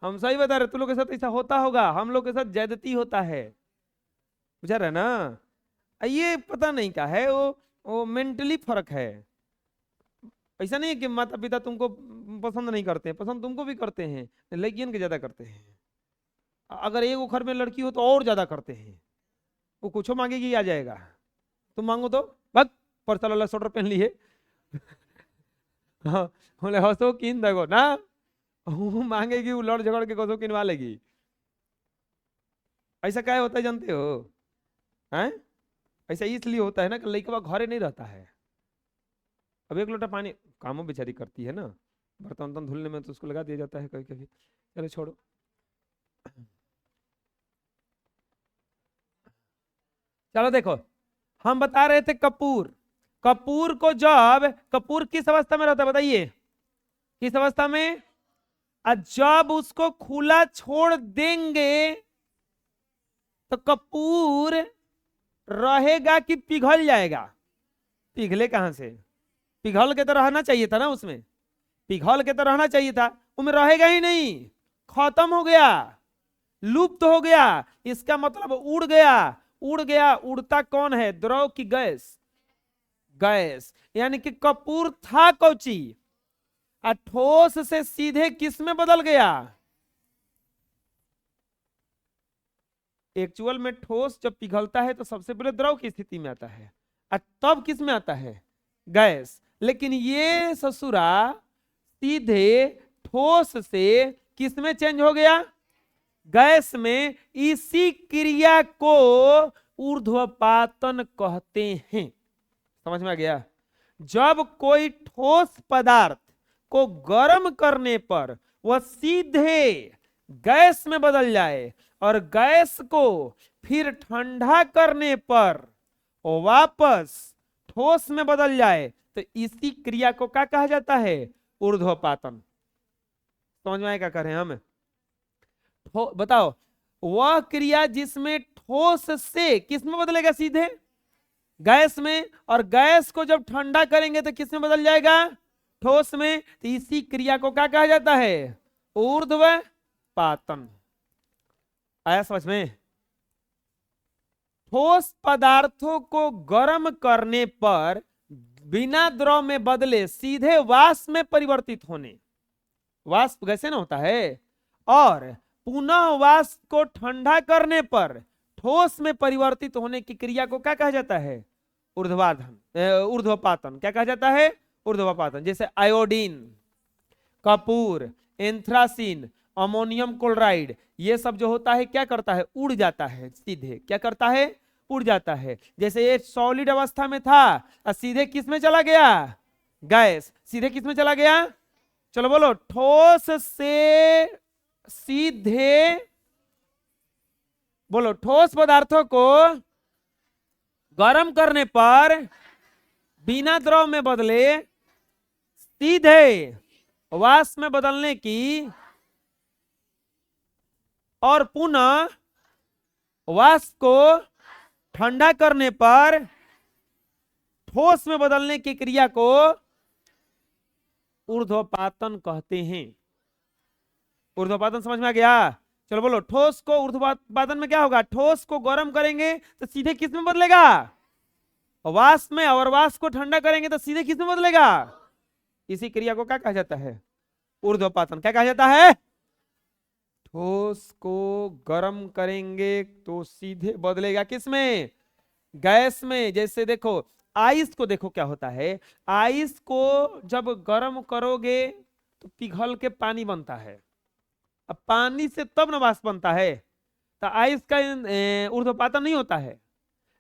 हम सही बता रहे, तुम लोग के साथ ऐसा होता होगा, हम लोग के साथ ज्यादती होता है, बुझा रहे ना। ये पता नहीं क्या है, वो मेंटली फर्क है, ऐसा नहीं है कि माता पिता तुमको पसंद नहीं करते, पसंद तुमको भी करते हैं, लेकिन के ज्यादा करते हैं, अगर एक घर में लड़की हो तो और ज्यादा करते हैं, वो कुछ मांगेगी आ जाएगा, तुम मांगो तो भग पर्चा वाला स्वेटर पहन लिए हाँ बोले हंसो किन देखो ना, वो मांगेगी, वो लड़ झगड़ के कसो किनवा लेगी, ऐसा क्या होता है जानते हो, हैं ऐसा इसलिए होता है ना कि लड़का घरे नहीं रहता है, अब एक लोटा पानी, कामों बेचारी करती है ना, बर्तन वर्तन धुलने में तो उसको लगा दिया जाता है कभी कभी, चलो छोड़ो। चलो देखो, हम बता रहे थे कपूर, कपूर को जब, कपूर किस अवस्था में रहता है बताइए, किस अवस्था में, जब उसको खुला छोड़ देंगे तो कपूर रहेगा कि पिघल जाएगा, पिघले कहां से, पिघल के तो रहना चाहिए था ना उसमें, पिघल के तो रहना चाहिए था, उसमें रहेगा ही नहीं, खत्म हो गया, लुप्त हो गया, इसका मतलब उड़ गया, उड़ गया, उड़ता कौन है, द्रव की गैस, गैस, यानी कि कपूर था कौची, ठोस से सीधे किस में बदल गया, एक्चुअल में ठोस जब पिघलता है तो सबसे पहले द्रव की स्थिति में आता है, तब किस में आता है, गैस, लेकिन ये ससुरा सीधे ठोस से किस में चेंज हो गया, गैस में, इसी क्रिया को ऊर्ध्वपातन कहते हैं, समझ में आ गया। जब कोई ठोस पदार्थ को गर्म करने पर वह सीधे गैस में बदल जाए और गैस को फिर ठंडा करने पर वापस ठोस में बदल जाए तो इसी क्रिया को क्या कहा जाता है? ऊर्ध्वपातन। समझ में आए क्या कर रहे हैं हम? बताओ, वह क्रिया जिसमें ठोस से किस में बदलेगा? सीधे गैस में, और गैस को जब ठंडा करेंगे तो किस में बदल जाएगा? ठोस में। तो इसी क्रिया को क्या कहा जाता है? ऊर्ध्वपातन। आया समझ में? ठोस पदार्थों को गर्म करने पर बिना द्रव में बदले सीधे वाष्प में परिवर्तित होने, वाष्प कैसे ना होता है, और पुनः वाष्प को ठंडा करने पर ठोस में परिवर्तित होने की क्रिया को क्या कहा जाता है? ऊर्ध्वपातन। क्या कहा जाता है? ऊर्ध्वपातन। जैसे iodine, Kapoor, anthracene, ammonium chloride, ये सब जो होता है क्या करता है? उड़ जाता है सीधे। क्या करता है? उड़ जाता है। जैसे ये सॉलिड अवस्था में था और सीधे किस में चला गया? गैस। सीधे किस में चला गया? चलो बोलो, ठोस से सीधे, बोलो, ठोस पदार्थों को गर्म करने पर बिना द्रव में बदले सीधे वाष्प में बदलने की और पुनः वाष्प को ठंडा करने पर ठोस में बदलने की क्रिया को ऊर्ध्वपातन कहते हैं। ऊर्ध्वपातन समझ में आ गया? चलो बोलो, ठोस को ऊर्ध्वपातन में क्या होगा? ठोस को गर्म करेंगे तो सीधे किस में बदलेगा? वाष्प में, और वाष्प को ठंडा करेंगे तो सीधे किस में बदलेगा? इसी क्रिया को क्या कहा जाता है? ऊर्ध्वपातन। क्या कहा जाता है? ठोस को गर्म करेंगे तो सीधे बदलेगा किस में? गैस में। जैसे देखो, आइस को देखो क्या होता है, आइस को जब गर्म करोगे तो पिघल के पानी बनता है, अब पानी से तब न वाष्प बनता है, तो आइस का ऊर्ध्वपातन नहीं होता है।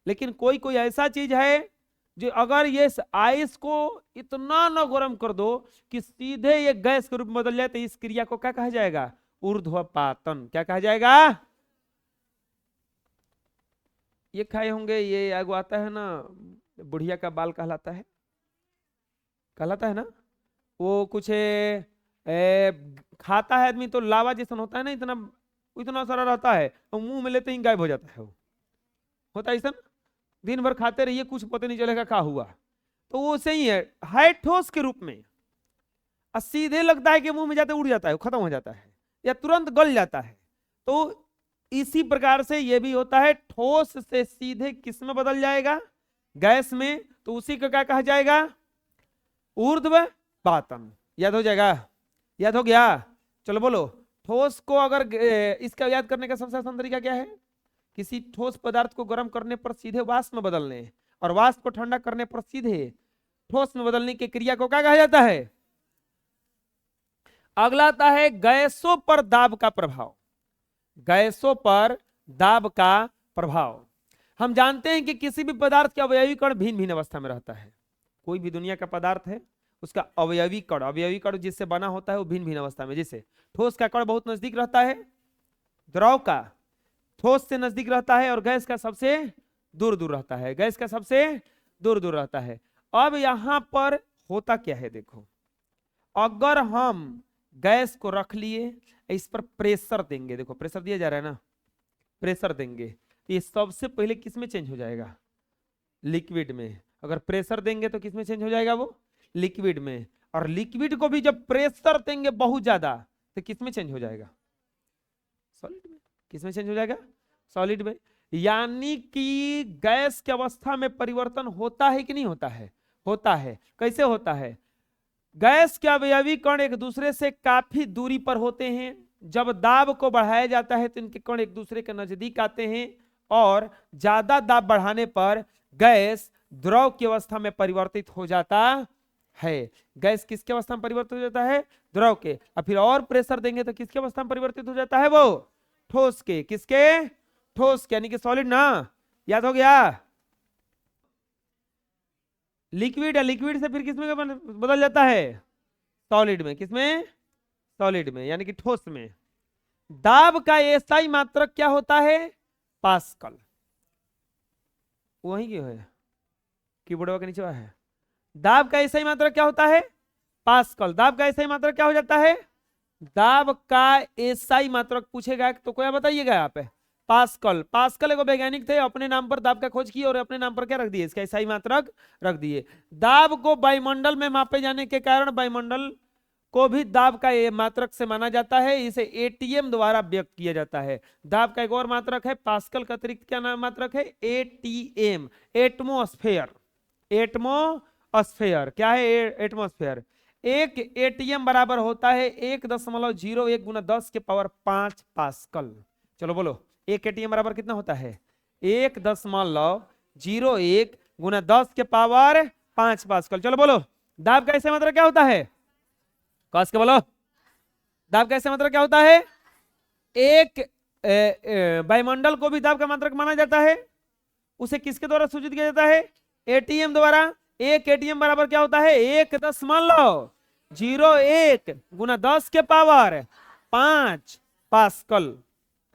लेकिन कोई कोई ऐसा चीज है जो अगर ये आइस को इतना न गर्म कर दो कि सीधे ये गैस के रूप में बदल जाए तो इस क्रिया को क्या कहा जाएगा? ऊर्ध्वपातन। क्या कहा जाएगा? ये खाए होंगे, ये आगो आता है ना, बुढ़िया का बाल कहलाता है, कहलाता है ना, वो कुछ खाता है आदमी तो लावा जैसा होता है ना, इतना इतना सारा रहता है, तो मुंह में लेते ही गायब हो जाता है। वो होता है ऐसा, दिन भर खाते रहिए कुछ पता नहीं चलेगा क्या हुआ। तो वो सही है ठोस के रूप में, और सीधे लगता है कि मुंह में जाते उड़ जाता है, खत्म हो जाता है या तुरंत गल जाता है। तो इसी प्रकार से ये भी होता है, ठोस से सीधे किस में बदल जाएगा? गैस में। तो उसी को क्या कहा जाएगा? ऊर्ध्वपातन। याद हो जाएगा? याद हो गया? चलो बोलो, ठोस को अगर इसका याद करने का सबसे आसान तरीका क्या है? किसी ठोस पदार्थ को गर्म करने पर सीधे वाष्प में बदलने, और वाष्प को ठंडा करने पर सीधे ठोस में बदलने की क्रिया को क्या कहा जाता है? अगला आता है गैसों पर दाब का प्रभाव। गैसों पर दाब का प्रभाव। हम जानते हैं कि किसी भी पदार्थ का अवयवी कण भिन्न भिन्न अवस्था में रहता है। कोई भी दुनिया का पदार्थ है, उसका अवयवी कण जिससे बना होता है वो भिन्न भिन्न अवस्था में। जैसे ठोस का कण बहुत नजदीक रहता है, द्रव का ठोस से नजदीक रहता है, और गैस का सबसे दूर दूर रहता है। गैस का सबसे दूर दूर रहता है। अब यहां पर होता क्या है देखो, अगर हम गैस को रख लिए, इस पर प्रेशर देंगे, देखो प्रेशर दिया जा रहा है ना, प्रेशर देंगे, ये सबसे पहले किस में चेंज हो जाएगा? लिक्विड में। अगर प्रेशर देंगे तो किस में चेंज हो जाएगा? वो लिक्विड में। और लिक्विड को भी जब प्रेशर देंगे बहुत ज्यादा तो किस में चेंज हो जाएगा? सॉलिड में। किस में चेंज हो जाएगा? सॉलिड में। यानी कि गैस की अवस्था में परिवर्तन होता है कि नहीं होता है? होता है। कैसे होता है? गैस के अवयवी कण एक दूसरे से काफी दूरी पर होते हैं। जब दाब को बढ़ाया जाता है तो इनके कण एक दूसरे के नजदीक आते हैं, और ज्यादा दाब बढ़ाने पर गैस द्रव की अवस्था में परिवर्तित हो जाता है। गैस किसकी अवस्था में परिवर्तित हो जाता है? द्रव के। और फिर और प्रेशर देंगे तो किसकी अवस्था में परिवर्तित हो जाता है? वो ठोस के। किसके? ठोस के, यानी कि सॉलिड ना। याद हो गया? लिक्विड है, लिक्विड से फिर किसमें बदल जाता है? सॉलिड में। किसमें? सॉलिड में, यानी कि ठोस में। दाब का एसआई मात्रक क्या होता है? पास्कल। वही क्यों है, कीबोर्ड के नीचे है। दाब का एसआई मात्रक क्या होता है? पास्कल। दाब का एसआई मात्रक क्या हो जाता है? दाब का एसआई मात्रक पूछेगा तो कोई बताइएगा यहाँ पे। पास्कल। पास्कल एक वैज्ञानिक थे, अपने नाम पर दाब का खोज किए और अपने नाम पर क्या रख दिए? इसका एसआई मात्रक रख दिए। दाब को वायुमंडल में मापे जाने के कारण वायुमंडल को भी दाब का ये मात्रक से माना जाता है। इसे एटीएम द्वारा व्यक्त किया जाता है। दाब का एक और मात्रक है पास्कल का अतिरिक्त क्या नाम मात्रक है? ATM, atmosphere. एटमोस्फेयर क्या है? एटमोस्फेयर। एक एटीएम बराबर होता है 1.01 गुना 10 के पावर 5 पास्कल। चलो बोलो, एक एटीएम बराबर कितना होता है? 1.01 गुना 10 के पावर 5 पास्कल। चलो बोलो, दाब का ऐसे मतलब क्या होता है? कस के बोलो, दाब का ऐसे मतलब क्या होता है? एक वायुमंडल को भी दाब का मात्रक माना जाता है। उसे किसके द्वारा सूचित किया जाता है? एटीएम द्वारा। एक एटीएम बराबर क्या होता है? 1.01 गुना 10 के पावर 5 पास्कल।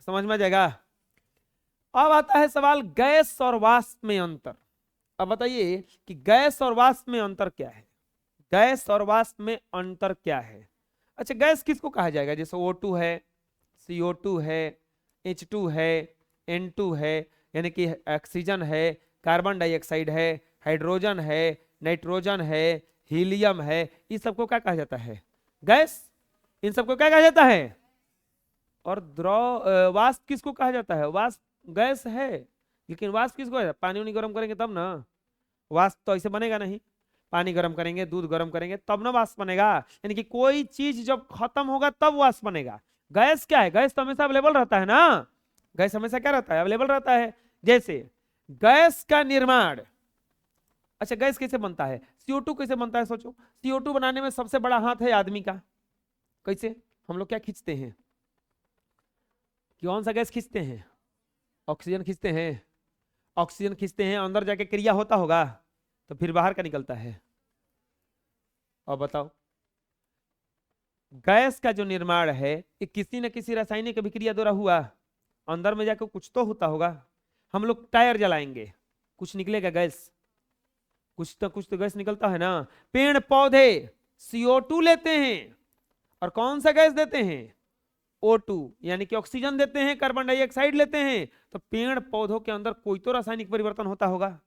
समझ में आ जाएगा? अब आता है सवाल गैस और वाष्प में अंतर। अब बताइए कि गैस और वाष्प में अंतर क्या है? गैस और वाष्प में अंतर क्या है? अच्छा, गैस किसको कहा जाएगा? जैसे O2 है, CO2 है, H2 है, N2 है, यानी कि ऑक्सीजन है, कार्बन डाइऑक्साइड है, हाइड्रोजन है, नाइट्रोजन है, हीलियम है। इस सबको क्या कहा जाता है? गैस। इन सबको क्या कहा जाता है? और द्रव वाष्प किसको कहा जाता है? वाष्प गैस है, लेकिन वाष्प किसको है? पानी उनी गर्म करेंगे तब ना। वाष्प तो ऐसे बनेगा नहीं, पानी गर्म करेंगे, दूध गर्म करेंगे तब ना वाष्प बनेगा। यानी कि कोई चीज जब खत्म होगा तब वाष्प बनेगा। गैस क्या है? गैस तो हमेशा अवेलेबल रहता है ना। गैस हमेशा क्या रहता है? अवेलेबल रहता है। जैसे गैस का निर्माण, अच्छा गैस कैसे बनता है? CO2 कैसे बनता है? सोचो, CO2 बनाने में सबसे बड़ा हाथ है आदमी का। कैसे? हम लोग क्या खींचते हैं? कौन सा गैस खींचते हैं? ऑक्सीजन खींचते हैं। ऑक्सीजन खींचते हैं, अंदर जाके क्रिया होता होगा तो फिर बाहर का निकलता है। अब बताओ, गैस का जो निर्माण है ये किसी न किसी रासायनिक अभिक्रिया द्वारा हुआ। अंदर में जाकर कुछ तो होता होगा। हम लोग टायर जलाएंगे, कुछ निकलेगा गैस, कुछ तो गैस निकलता है ना। पेड़ पौधे CO2 लेते हैं और कौन सा गैस देते हैं? O2, यानी कि ऑक्सीजन देते हैं, कार्बन डाइऑक्साइड लेते हैं। तो पेड़ पौधों के अंदर कोई तो रासायनिक परिवर्तन होता होगा।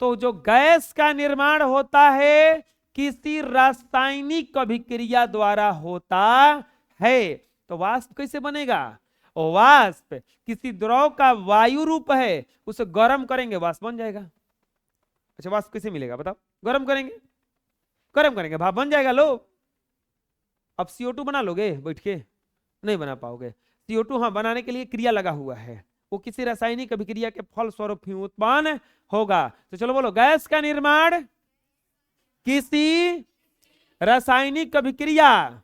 तो जो गैस का निर्माण होता है किसी रासायनिक अभिक्रिया द्वारा होता है। तो वाष्प कैसे बनेगा? वाष्प किसी द्रव का वायु रूप है, उसे गर्म करेंगे वाष्प बन जाएगा। अच्छा, वाष्प कैसे मिलेगा बताओ? गर्म करेंगे, गर्म करेंगे भाप बन जाएगा। लो, अब CO2 बना लोगे बैठ के? नहीं बना पाओगे। CO2 हाँ बनाने के लिए क्रिया लगा हुआ है, वो किसी रासायनिक अभिक्रिया के फल स्वरूप ही उत्पन्न होगा। तो चलो बोलो, गैस का निर्माण किसी रासायनिक अभिक्रिया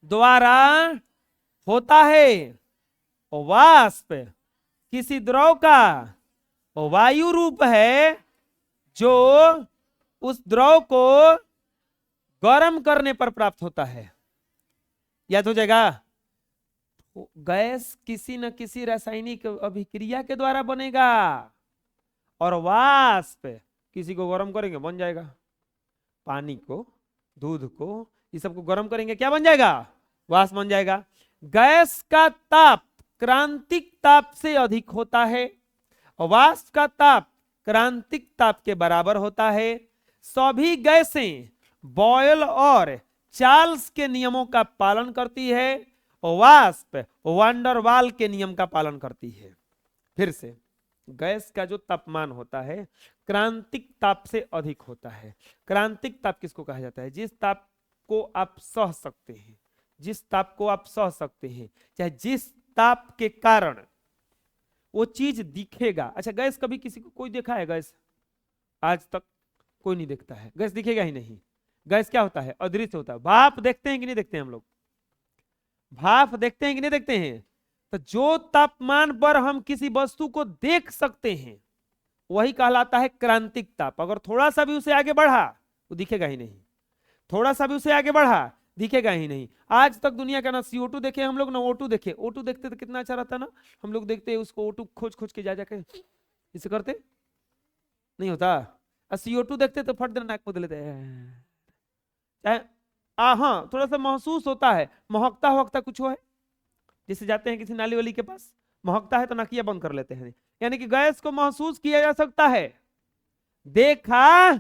द्वारा होता है। वाष्प किसी द्रव का वायु रूप है जो उस द्रव को गर्म करने पर प्राप्त होता है। याद हो जाएगा? गैस किसी न किसी रासायनिक अभिक्रिया के द्वारा बनेगा और वाष्प किसी को गर्म करेंगे बन जाएगा। पानी को, दूध को, ये सबको गर्म करेंगे क्या बन जाएगा? वाष्प बन जाएगा। गैस का ताप क्रांतिक ताप से अधिक होता है, वाष्प का ताप क्रांतिक ताप के बराबर होता है। सभी गैसें बॉयल और चार्ल्स के नियमों का पालन करती है, वाष्प वांडर वाल के नियम का पालन करती है। फिर से, गैस का जो तापमान होता है क्रांतिक ताप से अधिक होता है। क्रांतिक ताप किसको कहा जाता है? जिस ताप को आप सह सकते हैं, जिस ताप को आप सह सकते हैं, चाहे जिस ताप के कारण वो चीज दिखेगा। अच्छा, गैस कभी किसी को कोई देखा है? गैस आज तक कोई नहीं देखता है। गैस दिखेगा ही नहीं। गैस क्या होता है? अदृश्य होता है। भाप देखते हैं कि नहीं देखते हैं? हम लोग भाप देखते हैं कि नहीं देखते हैं? तो जो तापमान पर हम किसी वस्तु को देख सकते हैं वही कहलाता है क्रांतिक ताप। अगर थोड़ा सा भी उसे आगे बढ़ा वो दिखेगा ही नहीं। थोड़ा सा भी उसे आगे बढ़ा दिखेगा ही नहीं। आज तक दुनिया का ना CO2 देखे हम लोग ना O2 देखे। O2 देखते तो कितना अच्छा रहता ना, हम लोग देखते उसको O2 खोज खोज के जा जाके इसे करते, नहीं होता। और CO2 देखते तो फट देना नाक में लेते हैं। हाँ थोड़ा सा महसूस होता है, महकता महकता कुछ हो है, जैसे जाते हैं किसी नाली वाली के पास, महकता है तो नाकिया बंद कर लेते हैं, यानी कि गैस को महसूस किया जा सकता है, देखा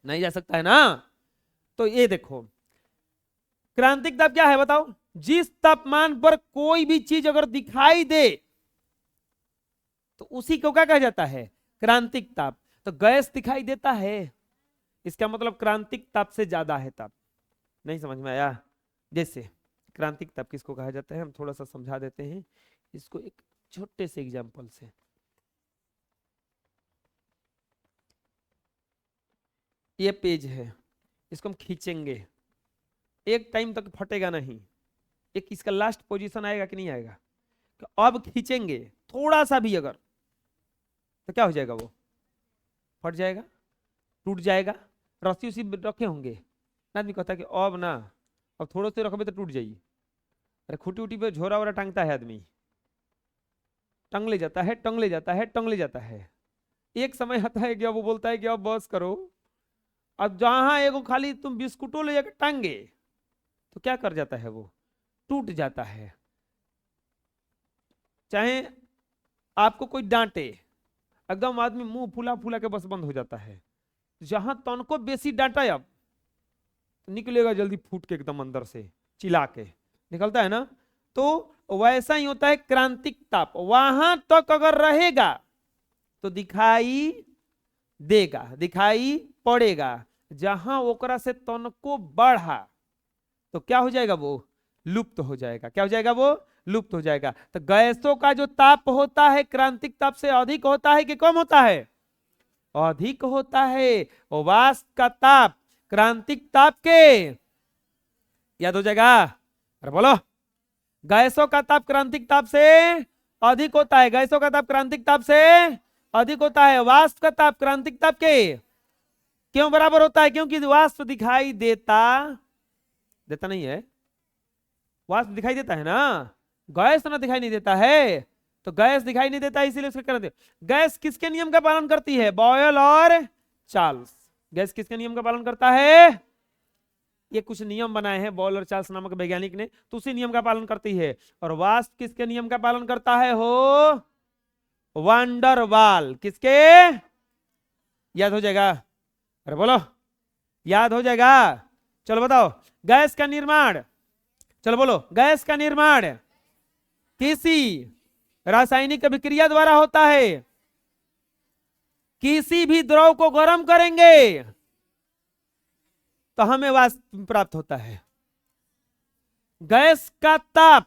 नहीं जा सकता है ना। तो ये देखो क्रांतिक ताप क्या है बताओ, जिस तापमान पर कोई भी चीज अगर दिखाई दे तो उसी को क्या कहा जाता है, क्रांतिक ताप। तो गैस दिखाई देता है, इसका मतलब क्रांतिक ताप से ज्यादा है ताप। नहीं समझ में आया? जैसे क्रांतिक ताप किसको कहा जाता है, हम थोड़ा सा समझा देते हैं इसको एक छोटे से एग्जांपल से। ये पेज है, इसको हम खींचेंगे, एक टाइम तक फटेगा नहीं, एक इसका लास्ट पोजीशन आएगा कि नहीं आएगा। तो अब खींचेंगे थोड़ा सा भी अगर, तो क्या हो जाएगा, वो फट जाएगा, टूट जाएगा। रस्सी उसी रखे होंगे, आदमी कहता है कि अब ना, अब थोड़े से रखबे तो टूट जाइए। अरे खूटी उटी पे झोरा वोरा टांगता है आदमी, टंग ले जाता है, टंग ले जाता है, टंग ले जाता है। एक समय आता है कि अब वो बोलता है कि अब बस करो, अब जहां एगो खाली तुम बिस्कुटो ले जाकर टांगे तो क्या कर जाता है, वो टूट जाता है। चाहे आपको कोई डांटे, एकदम आदमी मुंह फूला फूला के बस बंद हो जाता है। जहां तनको बेसी डांटा अब निकलेगा जल्दी फूट के एकदम अंदर से चिल्ला के निकलता है ना। तो वैसा ही होता है क्रांतिक ताप, वहां तक अगर रहेगा तो दिखाई देगा, दिखाई पड़ेगा। जहां ओकरा से तनको बढ़ा तो क्या हो जाएगा, वो लुप्त हो जाएगा। क्या हो जाएगा, वो लुप्त हो जाएगा। तो गैसों का जो ताप होता है क्रांतिक ताप से अधिक होता है कि कम होता है, अधिक होता है। और वाष्प का ताप क्रांतिक ताप के, याद हो जाएगा, अरे बोलो, गैसों का ताप क्रांतिक ताप से अधिक होता है, गैसों का ताप क्रांतिक ताप से अधिक होता है। वाष्प का ताप क्रांतिक ताप के क्यों बराबर होता है, क्योंकि वाष्प दिखाई देता, देता नहीं है, वाष्प दिखाई देता है ना, गैस ना दिखाई नहीं देता है। तो गैस दिखाई नहीं देता इसीलिए उसका करंट। गैस किसके नियम का पालन करती है, बॉयल और चार्ल्स। गैस किसके नियम का पालन करता है, ये कुछ नियम बनाए हैं बॉयल और चार्ल्स नामक वैज्ञानिक ने, तो उसी नियम का पालन करती है। और वाष्प किसके नियम का पालन करता है, हो वान डर वाल। किसके, याद हो जाएगा, अरे बोलो, याद हो जाएगा। चलो बताओ, गैस का निर्माण, चलो बोलो, गैस का निर्माण किसी रासायनिक अभिक्रिया द्वारा होता है। किसी भी द्रव को गर्म करेंगे तो हमें वाष्प प्राप्त होता है। गैस का ताप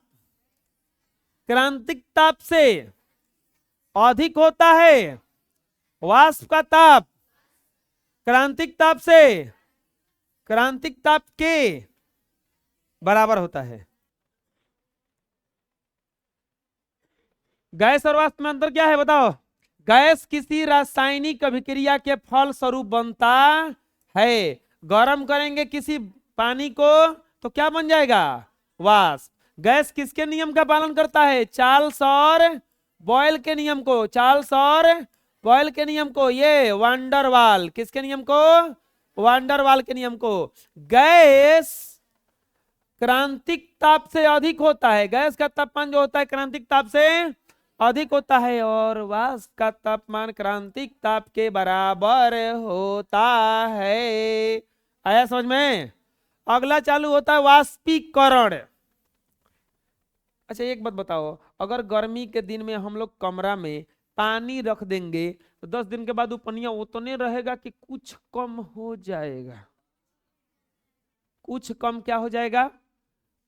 क्रांतिक ताप से अधिक होता है, वाष्प का ताप क्रांतिक ताप से, क्रांतिक ताप के बराबर होता है। गैस और वाष्प में अंतर क्या है बताओ। गैस किसी रासायनिक अभिक्रिया के फल स्वरूप बनता है। गर्म करेंगे किसी पानी को तो क्या बन जाएगा, वाष्प। गैस किसके नियम का पालन करता है, चार्ल्स और बॉयल के नियम को, चार्ल्स और बॉयल के नियम को, ये वान डर वाल किसके नियम को, वान डर वाल के नियम को। गैस क्रांतिक ताप से अधिक होता है, गैस का तापमान जो होता है क्रांतिक ताप से अधिक होता है, और वाष्प का तापमान क्रांतिक ताप के बराबर होता है। आया समझ में? अगला चालू होता है वाष्पीकरण। अच्छा एक बात बताओ, अगर गर्मी के दिन में हम लोग कमरा में पानी रख देंगे तो 10 दिन के बाद वो पनिया उतने रहेगा कि कुछ कम हो जाएगा, कुछ कम क्या हो जाएगा।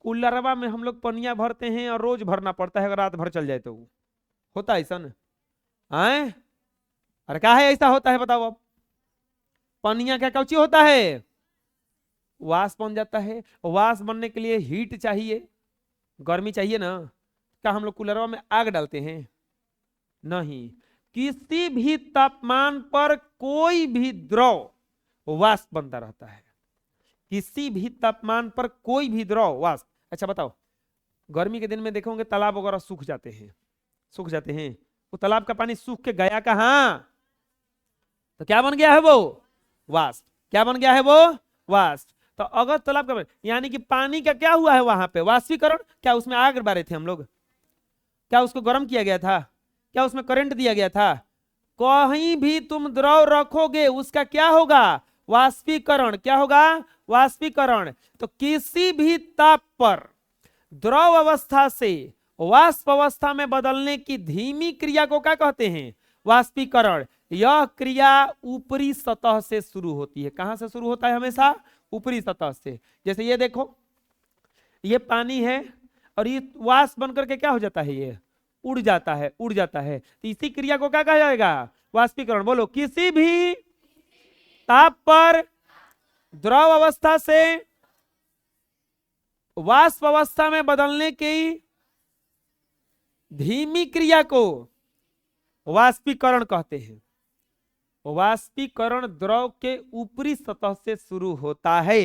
कूलरवा में हम लोग पनिया भरते हैं और रोज भरना पड़ता है, अगर रात भर चल जाए तो होता है ऐसा ना, आए? अरे क्या है ऐसा होता है बताओ। अब पनिया क्या कौची होता है, वाष्प बन जाता है। वाष्प बनने के लिए हीट चाहिए, गर्मी चाहिए ना। क्या हम लोग कूलरवा में आग डालते हैं, नहीं। किसी भी तापमान पर कोई भी द्रव वाष्प बनता रहता है। किसी भी तापमान पर कोई भी द्रव वाष्प। अच्छा बताओ, गर्मी के दिन में देखोगे तालाब वगैरह सूख जाते हैं, सूख जाते हैं, वो तालाब का पानी सूख के गया कहां? तो क्या बन गया है वो? वाष्प। क्या बन गया है वो? वाष्प। तो अगर तालाब का यानी कि पानी का क्या हुआ है वहां पे? वाष्पीकरण। क्या उसमें आग बारे थे हम लोग? क्या उसको गर्म किया गया था? क्या उसमें करंट दिया गया था? कहीं भी तुम द्रव रखोगे उसका क्या होगा? वाष्पीकरण। क्या होगा? वाष्पीकरण। तो किसी भी ताप पर द्रव अवस्था से वाष्प अवस्था में बदलने की धीमी क्रिया को क्या कहते हैं? वाष्पीकरण। यह क्रिया ऊपरी सतह से शुरू होती है। कहां से शुरू होता है? हमेशा ऊपरी सतह से। जैसे ये देखो, ये पानी है और ये वाष्प बनकर के क्या हो जाता है? ये उड़ जाता है, उड़ जाता है। तो इसी क्रिया को क्या कहा जाएगा? वाष्पीकरण। बोलो, किसी भी ताप पर द्रव अवस्था से वाष्प अवस्था में बदलने की धीमी क्रिया को वाष्पीकरण कहते हैं। वाष्पीकरण द्रव के ऊपरी सतह से शुरू होता है।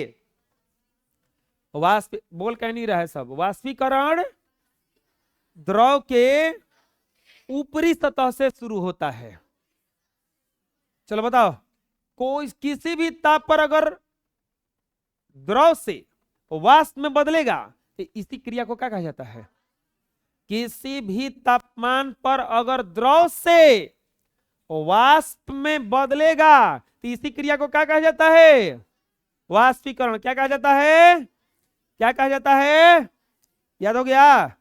वाष्प बोल कह नहीं रहा है सब। वाष्पीकरण द्रव के ऊपरी सतह से शुरू होता है। चलो बताओ, कोई किसी भी ताप पर अगर द्रव से वाष्प में बदलेगा तो इसी क्रिया को क्या कहा जाता है? किसी भी तापमान पर अगर द्रव से वाष्प में बदलेगा तो इसी क्रिया को क्या कहा जाता है? वाष्पीकरण। क्या कहा जाता है? क्या कहा जाता है? याद हो गया?